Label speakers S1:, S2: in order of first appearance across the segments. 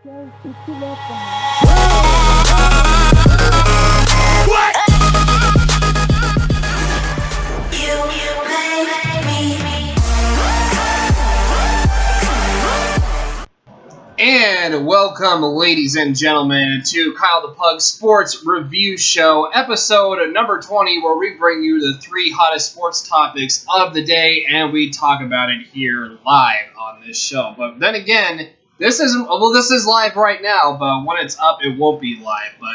S1: Joe, put your left on
S2: What? And welcome, ladies and gentlemen, to Kyle the Pug Sports Review Show, episode number 20, where we bring you the three hottest sports topics of the day, and we talk about it here live on this show. But then again, this is live right now, but when it's up, it won't be live. But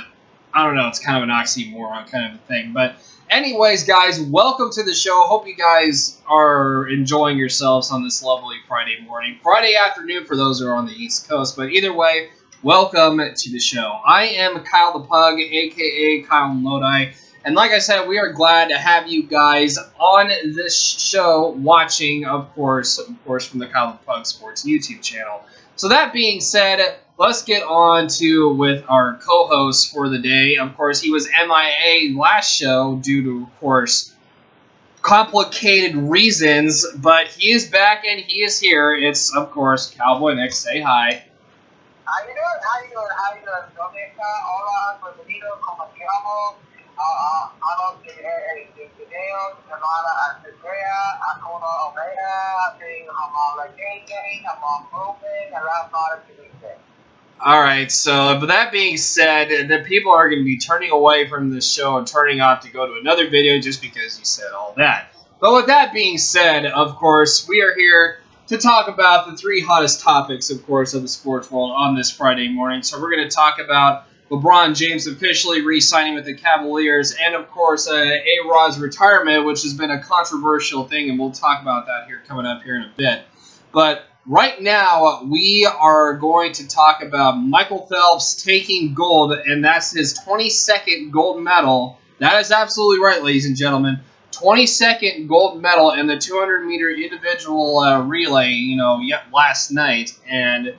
S2: I don't know, it's kind of an oxymoron kind of a thing. But anyways, guys, welcome to the show. Hope you guys are enjoying yourselves on this lovely Friday morning. Friday afternoon for those who are on the East Coast. But either way, welcome to the show. I am Kyle the Pug, a.k.a. Kyle Lodi. And like I said, we are glad to have you guys on this show watching, of course, from the Kyle the Pug Sports YouTube channel. So that being said, let's get on to with our co-host for the day. Of course, he was MIA last show due to, of course, complicated reasons, but he is back and he is here. It's, of course, Cowboy Nick. Say hi.
S3: How you doing? ¿Dónde está? Hola, bienvenido, ¿cómo te llamo? A los videos, llamada a Andrea, a Kona Omega, I'm on like dating, I'm on moving, and I'm not a Tuesday.
S2: Alright, so, but that being said, the people are going to be turning away from this show and turning off to go to another video just because you said all that. But with that being said, of course, we are here to talk about the three hottest topics, of course, of the sports world on this Friday morning. So we're going to talk about LeBron James officially re-signing with the Cavaliers, and of course, A-Rod's retirement, which has been a controversial thing, and we'll talk about that here coming up here in a bit. But right now, we are going to talk about Michael Phelps taking gold, and that's his 22nd gold medal. That is absolutely right, ladies and gentlemen. 22nd gold medal in the 200-meter individual relay, last night, and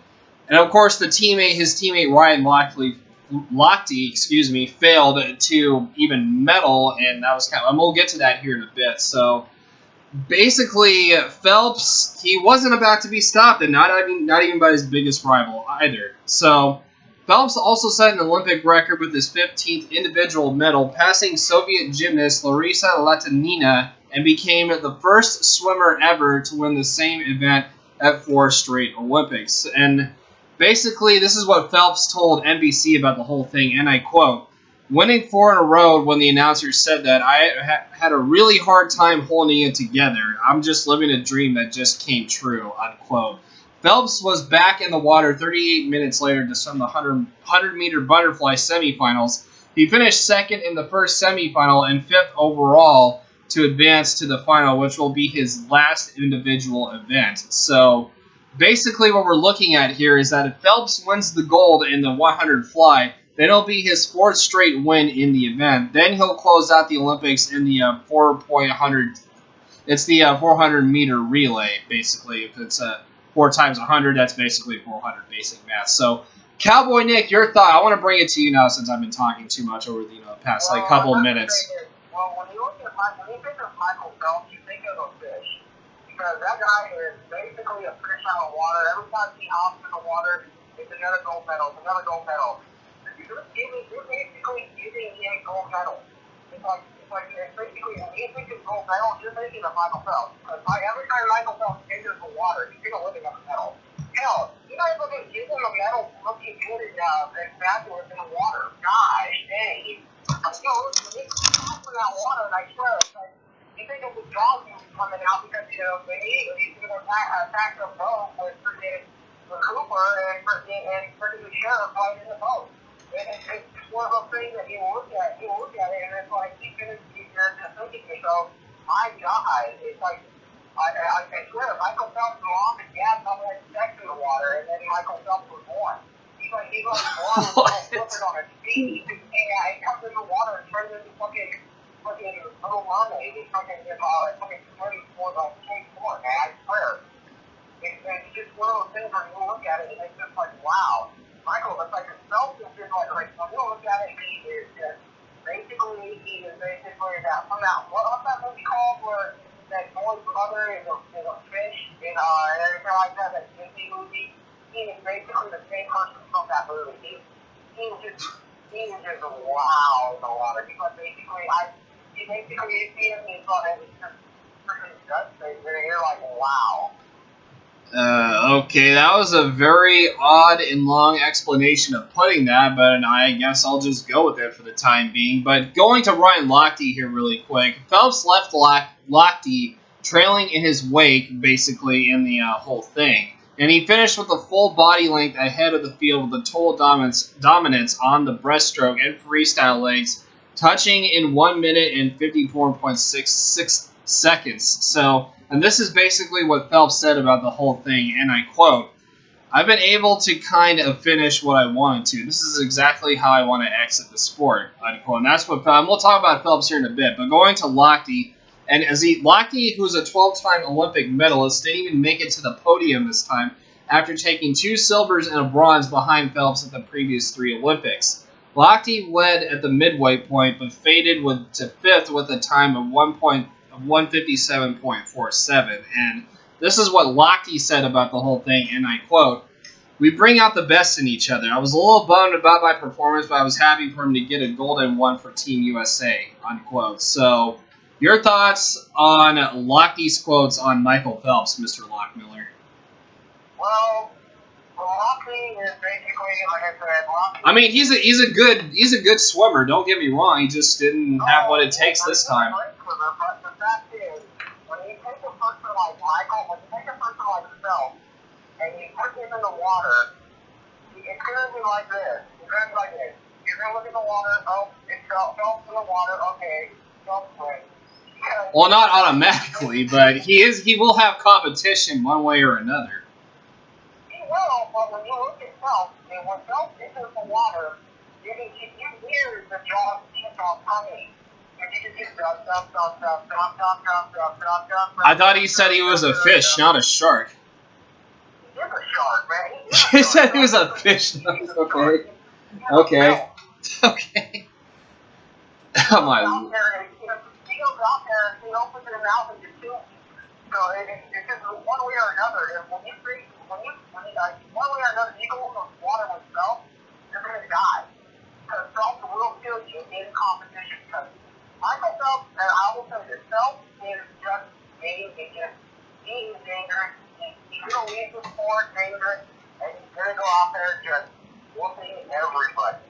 S2: of course his teammate Ryan Lochte, failed to even medal, and that was and we'll get to that here in a bit. So basically, Phelps, he wasn't about to be stopped, and not even by his biggest rival either. So Phelps also set an Olympic record with his 15th individual medal, passing Soviet gymnast Larisa Latinina, and became the first swimmer ever to win the same event at 4 straight Olympics. And basically, this is what Phelps told NBC about the whole thing, and I quote, "Winning 4 in a row when the announcer said that, I had a really hard time holding it together. I'm just living a dream that just came true," unquote. Phelps was back in the water 38 minutes later to swim the 100-meter butterfly semifinals. He finished second in the first semifinal and fifth overall to advance to the final, which will be his last individual event. So basically what we're looking at here is that if Phelps wins the gold in the 100 fly, then it'll be his 4th straight win in the event. Then he'll close out the Olympics in the 400. It's the 400-meter relay, basically. If it's 4 times 100, that's basically 400 basic math. So, Cowboy Nick, your thought. I want to bring it to you now since I've been talking too much over the past couple of minutes.
S3: Well, when you think of Michael Phelps, you think of a fish. Because that guy is basically a fish out of water. Every time he hops in the water, it's another gold medal. You're basically giving him gold medal. It's basically, when you think of gold medal, you're thinking of Michael Phelps. Because every time Michael Phelps enters the water, he's going to win a medal. Hell, you guys look at giving a medal looking good and fabulous in the water. Gosh, dang. He's in that water, and I swear, you think of the dog coming out because, he's going to attack the boat with freaking Cooper and freaking the sheriff right in the boat. And it's one of those things that you look at it, and it's like, you're just thinking to yourself, my God, it's like, I swear, Michael Phelps belonged to Gab had sex in the water, and then Michael Phelps was born. He's born flipping on his feet, and he comes in the water and turns into fucking Little Mermaid. He's fucking swimming for the king sport, man, I swear. It's just one of those things where you look at it, and it's just like, wow. Michael, it's like Phelps is just like when you look at it, he is basically that, what's that movie called where that boy's brother is a fish and everything like that Disney movie? He is basically the same person from that movie. He was just wow in the water. Because basically, you see him, he's just freaking guts. You're like, wow.
S2: Okay, that was a very odd and long explanation of putting that, but I guess I'll just go with it for the time being. But going to Ryan Lochte here really quick, Phelps left Lochte trailing in his wake, basically, in the whole thing. And he finished with a full body length ahead of the field with a total dominance on the breaststroke and freestyle legs, touching in 1 minute and 54.66 seconds. So, and this is basically what Phelps said about the whole thing, and I quote, "I've been able to kind of finish what I wanted to. This is exactly how I want to exit the sport," unquote. And that's what Phelps, we'll talk about Phelps here in a bit, but going to Lochte, and Lochte, who's a 12-time Olympic medalist, didn't even make it to the podium this time after taking 2 silvers and a bronze behind Phelps at the previous 3 Olympics. Lochte led at the midway point, but faded to 5th with a time of 157.47. And this is what Lochte said about the whole thing, and I quote, "We bring out the best in each other. I was a little bummed about my performance, but I was happy for him to get a golden one for Team USA," unquote. So, your thoughts on Lochte's quotes on Michael Phelps, Mr. Lockmiller?
S3: Well, Lochte is basically, like I said, Lochte.
S2: I mean, he's a good swimmer. Don't get me wrong. He just didn't have what it takes this time.
S3: But the fact is, when you take a person like Michael, when you take a person like Phelps, and you put him in the water, it's going to be like this. It's going to be like this. You're going to look at the water. Oh, it's Phelps in the water. Okay, Phelps wins.
S2: Well, not automatically, but he will have competition one way or another.
S3: He will, but when you look at Phelps, and when Phelps enters the water, you hear the jaws coming.
S2: I thought he said he was a fish, not a shark.
S3: He is a shark, man.
S2: He said he was a fish. Okay. Okay. Okay. Oh my.
S3: He goes out there and he opens his mouth and just shoots. So it's just one way or another. When you one way or another, you go in the water with Phelps, you're going to die. Because Phelps will kill you in competition. Because Michael Phelps, and I will tell you, Phelps is just dangerous. He is dangerous. He's going to leave the sport dangerous, and he's going to go out there just whooping everybody.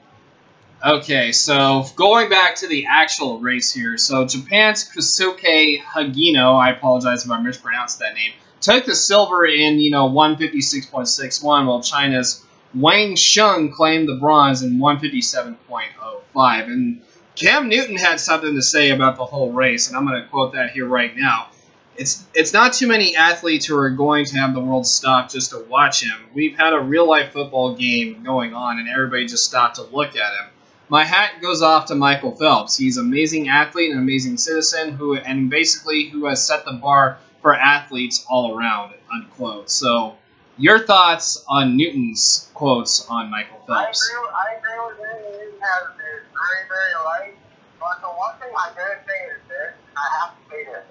S2: Okay, so going back to the actual race here. So Japan's Kosuke Hagino, I apologize if I mispronounced that name, took the silver in, 156.61, while China's Wang Sheng claimed the bronze in 157.05. And Cam Newton had something to say about the whole race, and I'm going to quote that here right now. It's not too many athletes who are going to have the world stop just to watch him. We've had a real-life football game going on, and everybody just stopped to look at him. My hat goes off to Michael Phelps. He's an amazing athlete, an amazing citizen, who has set the bar for athletes all around, unquote. So, your thoughts on Newton's quotes on Michael Phelps?
S3: I agree with you. Newton has is very, very right. But the one thing I gotta say is this, and I have to say this.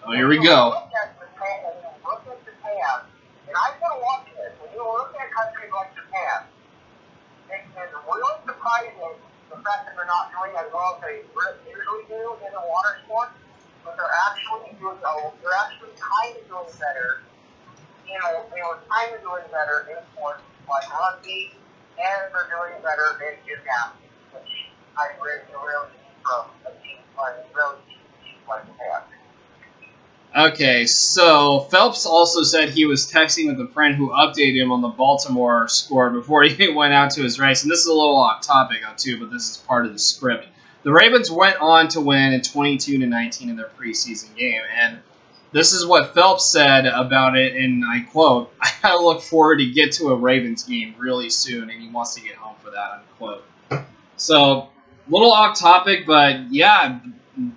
S2: Oh, here we go.
S3: Look at Japan, and I've been watching this. When you look at countries like Japan, it's really surprising the fact that they're not doing as well as they usually do in the water sport, but they're actually kind of doing better. They were kind of doing better in sports like rugby, and they're doing better in gymnastics, which I really see from a team like Japan.
S2: Okay, so Phelps also said he was texting with a friend who updated him on the Baltimore score before he went out to his race. And this is a little off topic, too, but this is part of the script. The Ravens went on to win at 22-19 in their preseason game. And this is what Phelps said about it, and I quote, "I look forward to get to a Ravens game really soon, and he wants to get home for that," unquote. So, a little off topic, but yeah,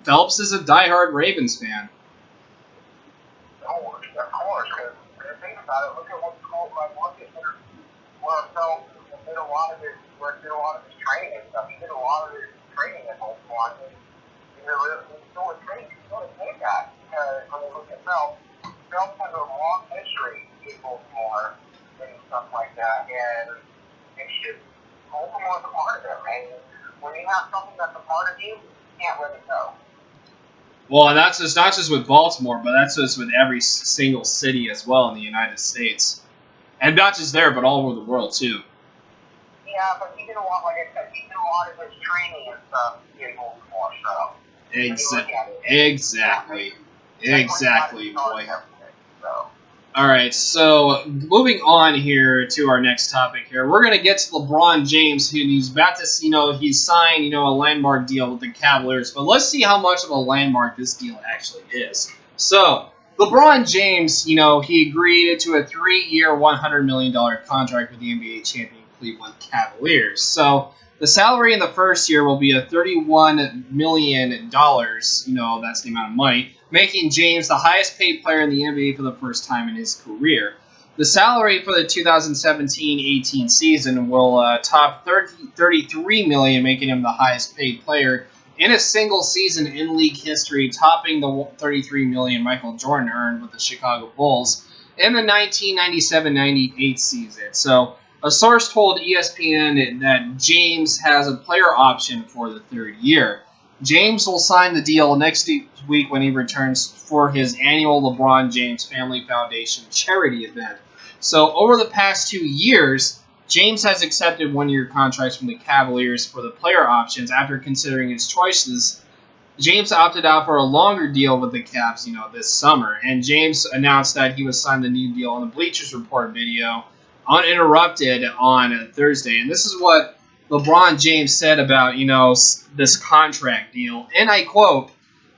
S2: Phelps is a diehard Ravens fan.
S3: Of course, because think about it. Look at what's called where Phelps did a lot of his training and stuff. He did a lot of his training at Baltimore. He still was training. He still did that because when you look at Phelps has a long history in Baltimore and stuff like that, and it's just Baltimore's a part of it, and when you have something that's a part of you can't let it go.
S2: Well, and that's just not just with Baltimore, but that's just with every single city as well in the United States, and not just there, but all over the world too.
S3: Yeah, but he did a lot, like I said, he did a lot of his training and stuff in Baltimore, so.
S2: Exactly, boy.
S3: So.
S2: All right, so moving on here to our next topic here, we're gonna get to LeBron James, who he's about to, he's signed, a landmark deal with the Cavaliers. But let's see how much of a landmark this deal actually is. So LeBron James, he agreed to a 3-year, $100 million contract with the NBA champion Cleveland Cavaliers. So the salary in the first year will be a $31 million. That's the amount of money, making James the highest paid player in the NBA for the first time in his career. The salary for the 2017-18 season will top $33 million, making him the highest paid player in a single season in league history, topping the $33 million Michael Jordan earned with the Chicago Bulls in the 1997-98 season. So a source told ESPN that James has a player option for the third year. James will sign the deal next week when he returns for his annual LeBron James Family Foundation charity event. So over the past 2 years, James has accepted 1-year contracts from the Cavaliers for the player options. After considering his choices, James opted out for a longer deal with the Cavs, this summer. And James announced that he would sign the new deal on the Bleachers Report video, uninterrupted, on Thursday. And this is what LeBron James said about, this contract deal. And I quote,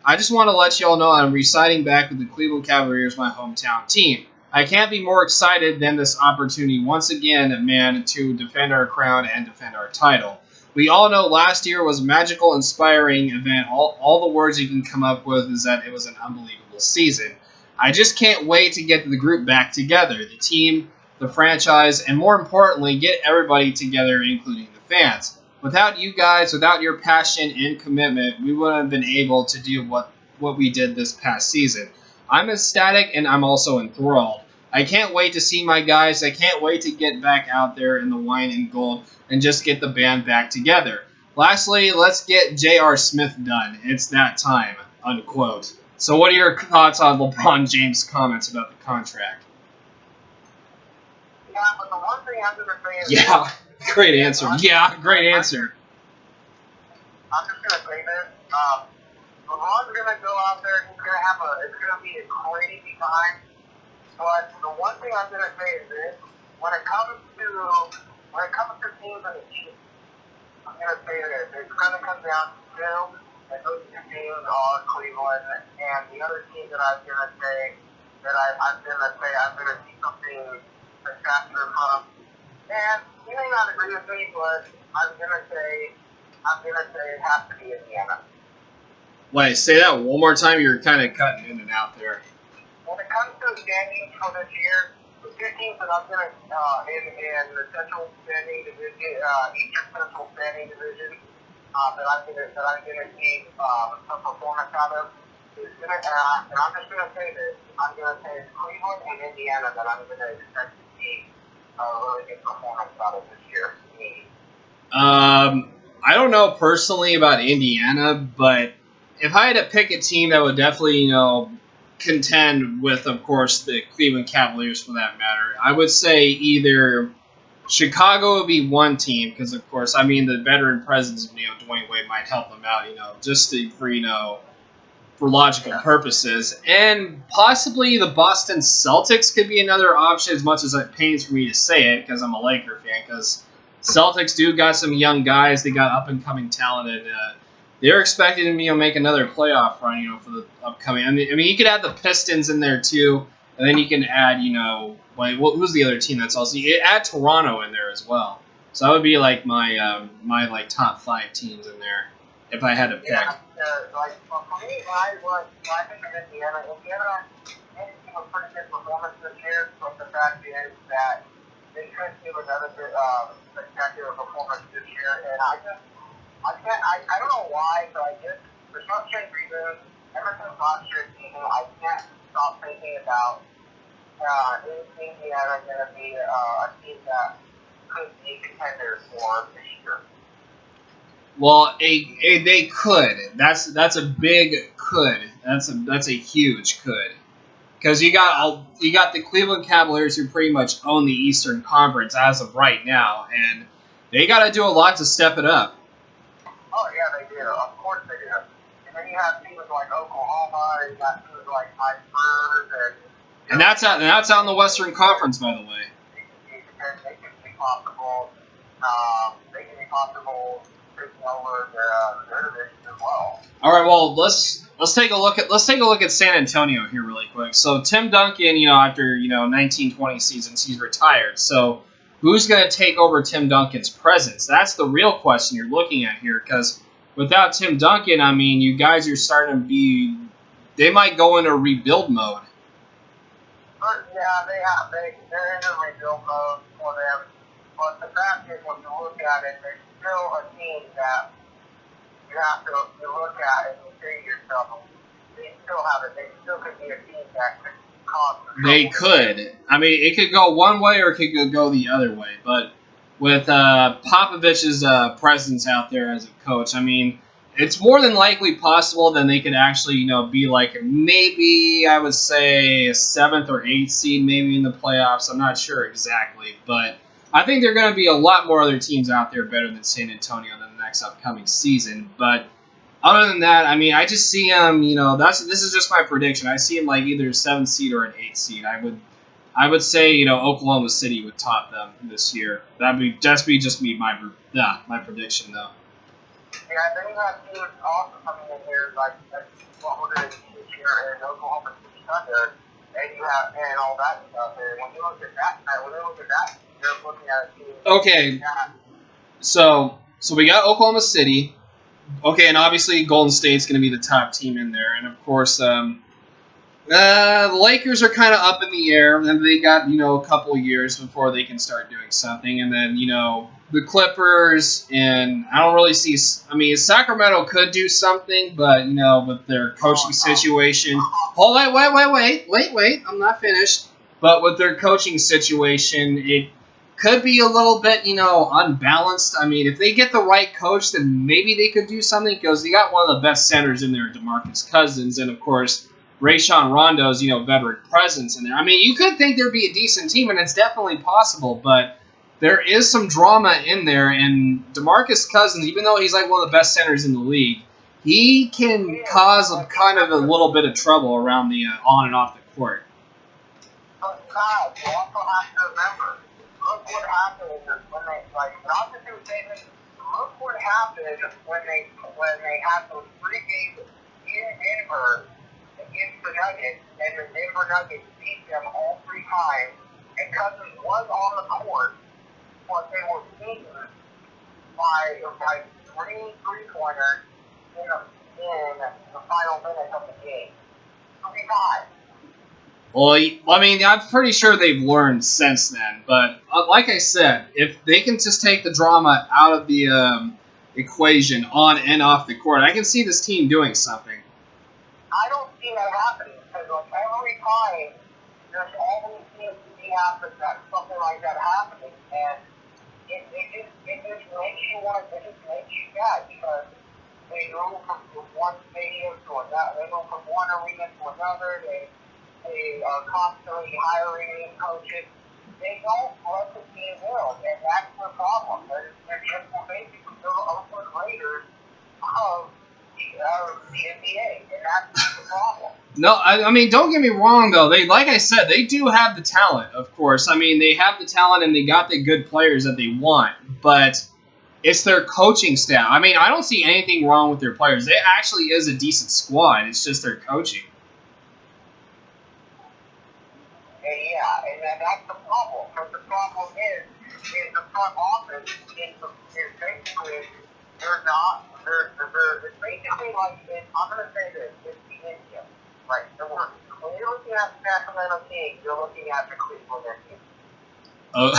S2: "I just want to let y'all know I'm re-signing back with the Cleveland Cavaliers, my hometown team. I can't be more excited than this opportunity once again, man, to defend our crown and defend our title. We all know last year was a magical, inspiring event. All the words you can come up with is that it was an unbelievable season. I just can't wait to get the group back together, the team, the franchise, and more importantly, get everybody together, including the fans. Without you guys, without your passion and commitment, we wouldn't have been able to do what we did this past season. I'm ecstatic and I'm also enthralled. I can't wait to see my guys. I can't wait to get back out there in the wine and gold and just get the band back together. Lastly, let's get J.R. Smith done. It's that time," unquote. So what are your thoughts on LeBron James' comments about the contract?
S3: Yeah, but the one thing I'm going to say is...
S2: Yeah, great answer. Yeah, great answer.
S3: I'm just going to say this. LeBron's going to go out there and it's going to be a crazy time. But the one thing I'm going to say is this. When it comes to teams in the East, I'm going to say this. It's going to come down to two, and those two teams are Cleveland, and the other team that I'm going to say I'm going to see something spectacular from. And you may not agree with me, but I'm going to say it has to be Indiana.
S2: Wait, say that one more time. You're kind of cutting in and out there.
S3: When it comes to standings for this year, the two teams that I'm going to in the Central Standing Division, Eastern Central Standing Division, that I'm going to see some performance out of is going to, and I'm just going to say this. I'm going to say it's Cleveland and Indiana that I'm going to expect to see a really good performance out of this year.
S2: I don't know personally about Indiana, but if I had to pick a team that would definitely, contend with, of course, the Cleveland Cavaliers for that matter, I would say either Chicago would be one team, because, of course, the veteran presence of, Dwayne Wade might help them out, just for logical purposes. And possibly the Boston Celtics could be another option, as much as it pains for me to say it, because I'm a Laker fan, because Celtics do got some young guys. They got up-and-coming talent, and they're expected to make another playoff run, for the upcoming. You could add the Pistons in there too, and then you can add, who's the other team that's also? You add Toronto in there as well. So that would be like my my top 5 teams in there if I had to pick.
S3: Yeah, for me, when I think of Indiana had a pretty good performance this year, but the fact is that they could do another good, spectacular performance this year, and I don't know why, but I just, for some strange reason, ever since last year's season, I can't stop thinking about Indiana going to be a team that could be contenders for this year.
S2: Well, they could. That's a big could. That's a huge could. Because you got the Cleveland Cavaliers who pretty much own the Eastern Conference as of right now, and they got to do a lot to step it up.
S3: Oh yeah, they do. Of course they do. And then you have teams like Oklahoma, and you got teams like my Spurs,
S2: And that's out in the Western Conference, by the way.
S3: They can be possible. They can be possible taking over their division as well.
S2: All right, well let's take a look at San Antonio here really quick. So Tim Duncan, after 19-20 seasons, he's retired. So who's going to take over Tim Duncan's presence? That's the real question you're looking at here. Because without Tim Duncan, I mean, you guys are starting to be. They might go into rebuild mode.
S3: Yeah, they're in a rebuild mode for them. But the fact is, when you look at it, there's still a team that you have to look at and you say to yourself, they still have it. They still could be a team that could cause.
S2: They could. I mean, it could go one way or it could go the other way. But with Popovich's presence out there as a coach, I mean, it's more than likely possible that they could actually, be like maybe I would say a 7th or 8th seed, maybe in the playoffs. I'm not sure exactly, but I think there are going to be a lot more other teams out there better than San Antonio in the next upcoming season. But other than that, I mean, I just see them. This is just my prediction. I see them like either a 7th seed or an 8th seed. I would say Oklahoma City would top them this year. That'd be just my prediction though.
S3: Yeah, then you have teams also coming in here like what we're going to see this year in Oklahoma City Thunder, and you have and all that stuff. And when you look at that, you're looking at a team.
S2: Okay. So we got Oklahoma City. Okay, and obviously Golden State's going to be the top team in there, and of course, the Lakers are kind of up in the air, and they got a couple of years before they can start doing something, and then the Clippers, and I don't really see. I mean, Sacramento could do something, but with their coaching situation. Oh, wait! I'm not finished. But with their coaching situation, it could be a little bit, unbalanced. I mean, if they get the right coach, then maybe they could do something because they got one of the best centers in there, DeMarcus Cousins, and of course Rajon Rondo's, veteran presence in there. I mean, you could think there'd be a decent team, and it's definitely possible, but there is some drama in there, and DeMarcus Cousins, even though he's like one of the best centers in the league, he can cause kind of a little bit of trouble around the on and off the court.
S3: But God, you also have to remember, look what happened when they not to do things. Look what happened when they had those 3 games in Denver against the Nuggets, and the Denver Nuggets beat them all 3 times, and Cousins was on the court, but they were beaten by 3 3-pointers in the final minutes of the game. 3-5.
S2: Well, I mean, I'm pretty sure they've learned since then. But like I said, if they can just take the drama out of the equation on and off the court, I can see this team doing something.
S3: I don't see that happening because every time there's always seems to be that something like that happening, and it just makes you sad because they move from one stadium to another, they move from one arena to another, they are constantly hiring new coaches. They don't let the team build, and that's the problem. They're just basically the Oakland Raiders of the NBA, and that's the problem.
S2: No, I mean, don't get me wrong, though. Like I said, they do have the talent, of course. I mean, they have the talent, and they got the good players that they want, but it's their coaching staff. I mean, I don't see anything wrong with their players. It actually is a decent squad. It's just their coaching.
S3: Yeah, and that's the problem. Because the problem is the front office is basically it's basically like I'm gonna say this, it's the Indians. Right. So when you're looking at the Sacramento Kings, you're looking at the Cleveland Indians.
S2: Oh,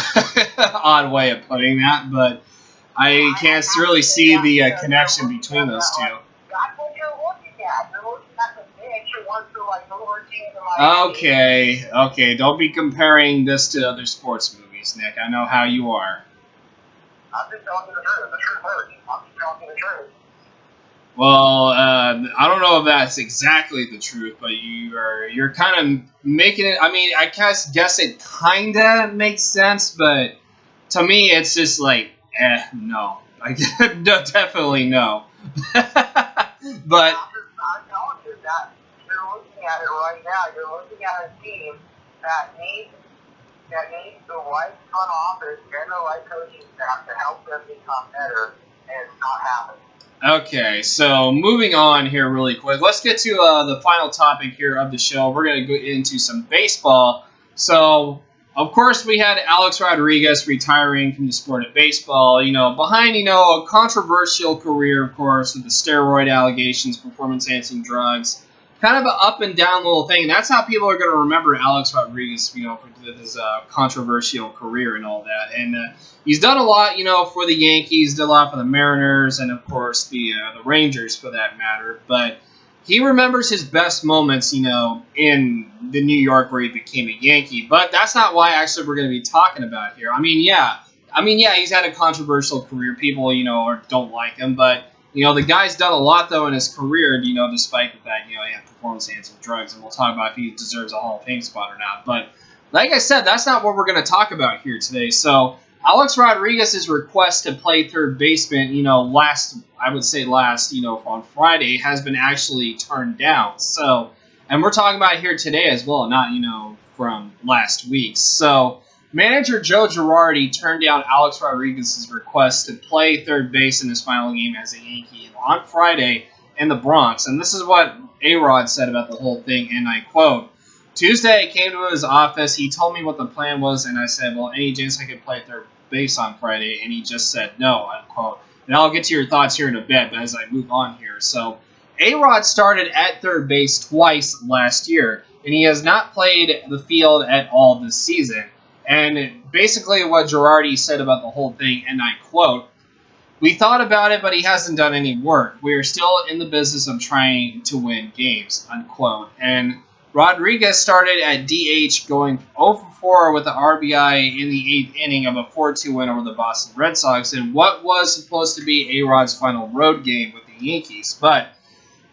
S2: odd way of putting that, but I can't really see the connection between those two.
S3: That's what you're looking at. You're looking at the bench. You want to overseeing the
S2: Okay. Don't be comparing this to other sports movies, Nick. I know how you are.
S3: I'm just telling you the truth. The truth hurts. I'm just telling you the truth.
S2: Well, I don't know if that's exactly the truth, but you're kind of making it. I mean, I guess it kind of makes sense, but to me, it's just like, no, no, definitely no. But
S3: I'm telling you that you're looking at it right now. You're looking at a team that needs the right front office and the right coaching staff to help them become better, and it's not happening.
S2: okay, so moving on here really quick. Let's get to the final topic here of the show. We're going to go into some baseball. So, of course, we had Alex Rodriguez retiring from the sport of baseball, behind, a controversial career, of course, with the steroid allegations, performance-enhancing drugs. Kind of an up and down little thing. That's how people are going to remember Alex Rodriguez, for his controversial career and all that. And he's done a lot, for the Yankees, did a lot for the Mariners, and of course the Rangers for that matter. But he remembers his best moments, in the New York where he became a Yankee. But that's not why actually we're going to be talking about here. Yeah, he's had a controversial career. People, don't like him, but the guy's done a lot though in his career, despite the fact, he had performance-enhancing drugs, and we'll talk about if he deserves a Hall of Fame spot or not. But like I said, that's not what we're going to talk about here today. So Alex Rodriguez's request to play third baseman, last on Friday has been actually turned down. So, and we're talking about it here today as well, not, from last week. So, manager Joe Girardi turned down Alex Rodriguez's request to play third base in his final game as a Yankee on Friday in the Bronx. And this is what A-Rod said about the whole thing, and I quote, "Tuesday, I came to his office. He told me what the plan was, and I said, well, any chance I could play third base on Friday? And he just said no," unquote. And I'll get to your thoughts here in a bit, but as I move on here. So, A-Rod started at third base twice last year, and he has not played the field at all this season. And basically what Girardi said about the whole thing, and I quote, "We thought about it, but he hasn't done any work. We are still in the business of trying to win games," unquote. And Rodriguez started at DH, going 0 for 4 with the RBI in the 8th inning of a 4-2 win over the Boston Red Sox in what was supposed to be A-Rod's final road game with the Yankees. But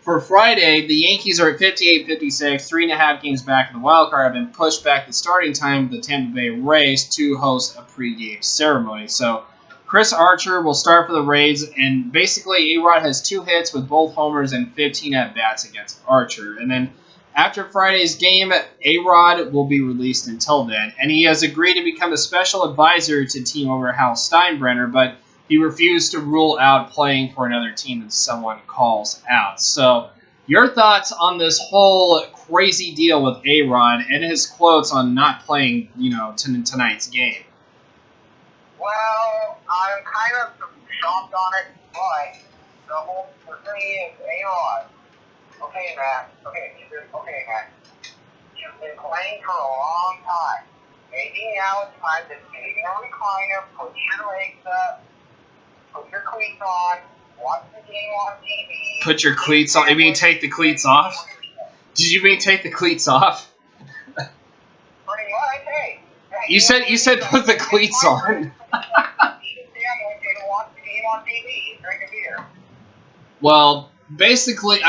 S2: for Friday, the Yankees are at 58-56, 3.5 games back in the wild card, have been pushed back the starting time of the Tampa Bay Rays to host a pregame ceremony. So Chris Archer will start for the Rays, and basically A-Rod has 2 hits with both homers and 15 at-bats against Archer. And then after Friday's game, A-Rod will be released until then, and he has agreed to become a special advisor to team owner Hal Steinbrenner, but he refused to rule out playing for another team if someone calls out. So, your thoughts on this whole crazy deal with A-Rod and his quotes on not playing, tonight's game?
S3: Well, I'm kind of shocked on it, but the thing is, A-Rod. Okay, Matt. Matt. You've been playing for a long time. Maybe now it's time to sit in your recliner, put your legs up, put your cleats on, watch the game on TV.
S2: Put your cleats on? You mean take the cleats off? Did you mean take the cleats off?
S3: Pretty much, hey.
S2: You said put the cleats on.
S3: You can stand and watch the game on TV, drink a beer.
S2: Well, basically,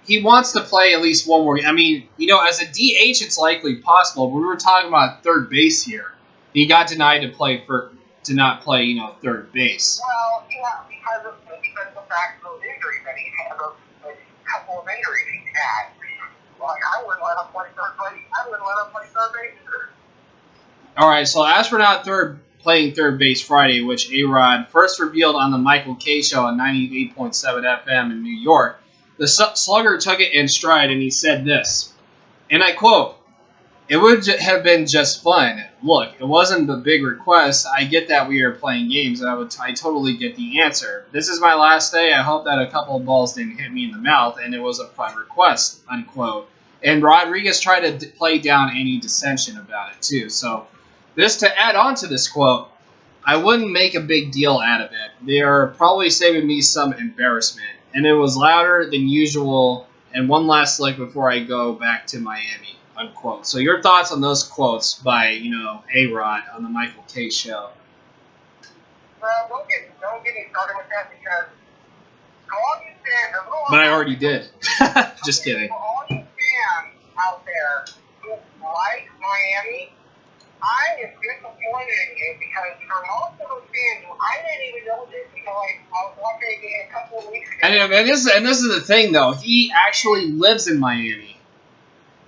S2: he wants to play at least one more game. As a DH, it's likely possible, but we were talking about third base here. He got denied to not play, third base.
S3: Well, yeah, because of the fact of those injuries that he had, a couple of injuries he had. Like, I wouldn't let him play third base either.
S2: All right, so as for not playing third base Friday, which A-Rod first revealed on the Michael K Show on 98.7 FM in New York, the slugger took it in stride and he said this, and I quote, "It would have been just fun. Look, it wasn't a big request. I get that we are playing games, and I totally get the answer. This is my last day. I hope that a couple of balls didn't hit me in the mouth, and it was a fun request," unquote. And Rodriguez tried to play down any dissension about it, too. So, this to add on to this quote, "I wouldn't make a big deal out of it. They are probably saving me some embarrassment. And it was louder than usual, and one last lick before I go back to Miami," unquote. So your thoughts on those quotes by, A-Rod on the Michael K Show?
S3: that because for all you fans,
S2: But I already did. Just kidding.
S3: For all you fans out there who like Miami, I am disappointed in you because for most of those fans, I didn't even know this until I was watching it a couple of weeks ago.
S2: And this is the thing, though. He actually lives in Miami.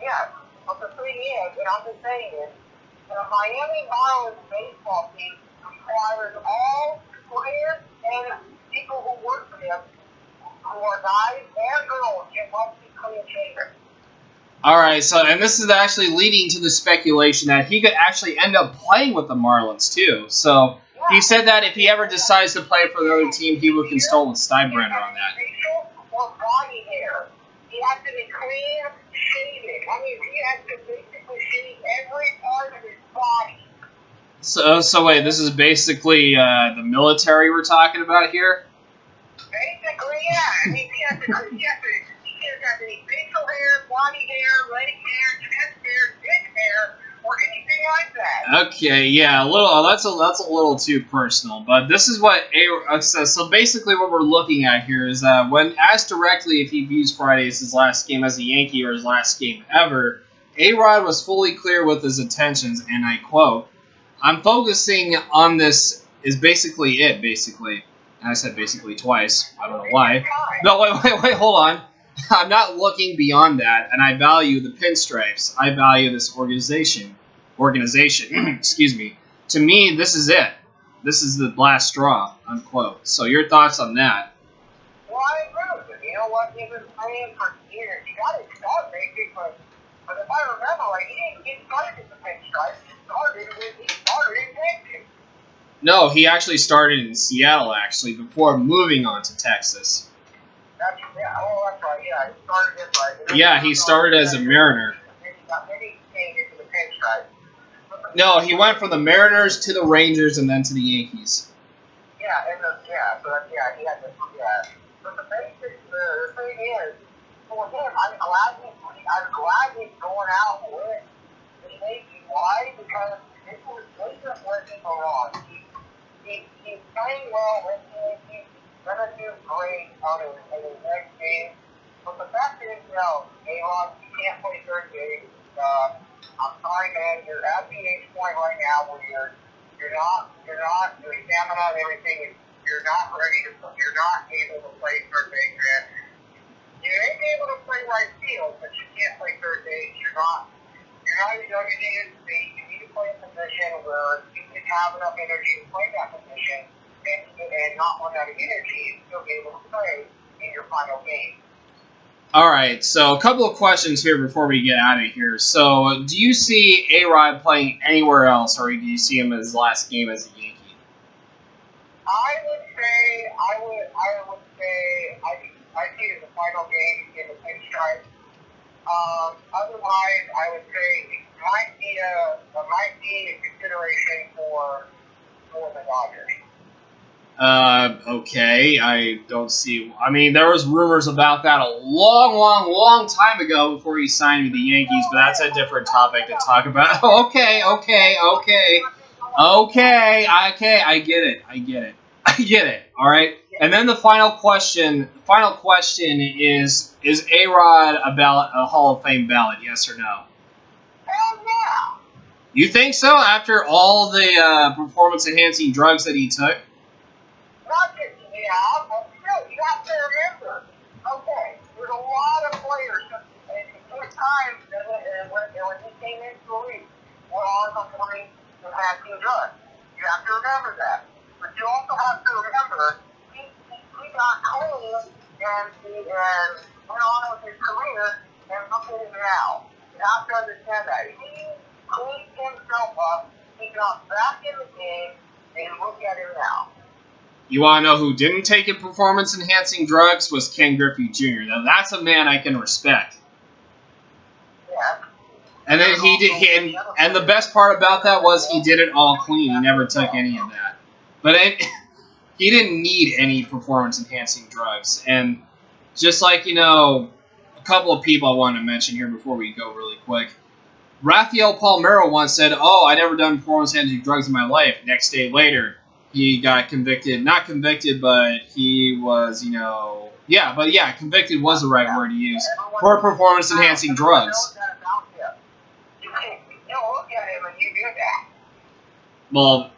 S3: Yeah, but the thing is, and I'm just saying this, the Miami Marlins baseball team requires all players and people who work for them, who are guys and girls, and must be clean shaven.
S2: All right, so and this is actually leading to the speculation that he could actually end up playing with the Marlins too. So he said that if he ever decides to play for the other team, he would consult with Steinbrenner on that.
S3: Facial or body hair. He has to be clean shaven. I mean, he has to basically shave every part of his body.
S2: So wait, this is basically the military we're talking about here?
S3: Basically, yeah. I mean, he has to have any facial hair, body hair, leg hair, chest hair, dick hair, or anything like that.
S2: Okay, yeah, a little. That's a little too personal. But this is what A says. So basically, what we're looking at here is when asked directly if he views Friday as his last game as a Yankee or his last game ever, A-Rod was fully clear with his intentions, and I quote, "I'm focusing on this is basically it, basically." And I said basically twice. I don't know why. No, wait, hold on. I'm not looking beyond that, and I value the pinstripes. I value this organization. Excuse me. To me, this is it. This is the last straw, unquote. So your thoughts on that?
S3: Well, I agree with him. You know what? He was playing for years. He got his start, maybe, but if I remember right, he didn't get started with the pinstripes. He started in Texas.
S2: No, he actually started in Seattle, actually, before moving on to Texas.
S3: That's right. Yeah, he started it right.
S2: Yeah, he started as a Mariner.
S3: Then he came into the pinstripes.
S2: No, he went from the Mariners to the Rangers and then to the Yankees.
S3: He had to, But the thing is, for him, I'm glad he's going out with the Yankees. Why? Because this isn't working for Ron. He's playing well with the Yankees. He's gonna do great in his next game. But the fact is, A-Ron, you can't play third base. I'm sorry, man. You're at the age point right now where your stamina and everything. You're not able to play third base, man. You may be able to play right field, but you can't play third base. You're not as young as you used to be. You need to play a position where you can have enough energy to play that position and not run out of energy and still be able to play in your final game.
S2: All right, so a couple of questions here before we get out of here. So, do you see A-Rod playing anywhere else, or do you see him as his last game as a Yankee?
S3: I see it as a final game in the pinstripe. Otherwise, I would say it might be a consideration for the Dodgers.
S2: Okay, I don't see. I mean, there was rumors about that a long time ago before he signed with the Yankees, but that's a different topic to talk about. Okay, I get it. All right. And then the final question is A-Rod a Hall of Fame ballot, yes or no?
S3: Hell yeah!
S2: You think so? After all the performance-enhancing drugs that he took?
S3: Not just, but still, you have to remember, okay, there's a lot of players, and first time when he came into the league, were on performance-enhancing drugs. You have to remember that. But you also have to remember, he got clean and went on with his career, and look at him now. You have to understand that. He cleaned himself up, he got back in the game, and look at him now.
S2: You want to know who didn't take in performance-enhancing drugs? Was Ken Griffey Jr. Now, that's a man I can respect.
S3: Yeah.
S2: And then and the best part about that was he did it all clean. He never took any of that. But he didn't need any performance-enhancing drugs. And just like, a couple of people I wanted to mention here before we go really quick. Rafael Palmeiro once said, I never done performance-enhancing drugs in my life. Next day later, he got convicted. Not convicted, but he was, convicted was the right word to use for performance-enhancing drugs.
S3: You don't look at him and you do that.
S2: Well,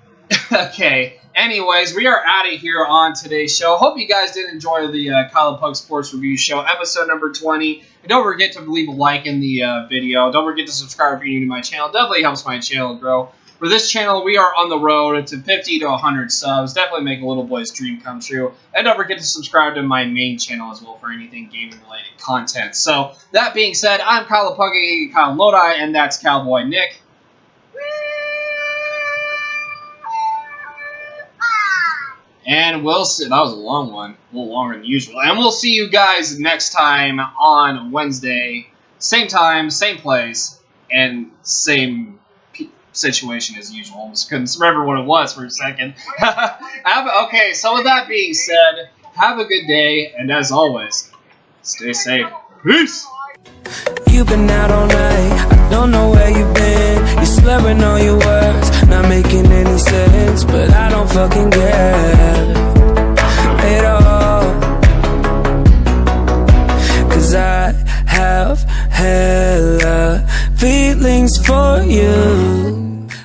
S2: okay. Anyways, we are out of here on today's show. Hope you guys did enjoy the Kyle Pug Sports Review Show, episode number 20. And don't forget to leave a like in the video. Don't forget to subscribe if you're new to my channel. Definitely helps my channel grow. For this channel, we are on the road to 50 to 100 subs. Definitely make a little boy's dream come true. And don't forget to subscribe to my main channel as well for anything gaming-related content. So, that being said, I'm Kyle Puggy, Kyle Lodi, and that's Cowboy Nick. And we'll see. That was a long one. A little longer than usual. And we'll see you guys next time on Wednesday. Same time, same place, and same situation as usual. Almost couldn't remember what it was for a second. Okay, so with that being said, have a good day. And as always, stay safe. Peace!
S1: You've been out all night, I don't know where you've been. You're slurring all your words, not making any sense. But I don't fucking care at all, 'cause I have had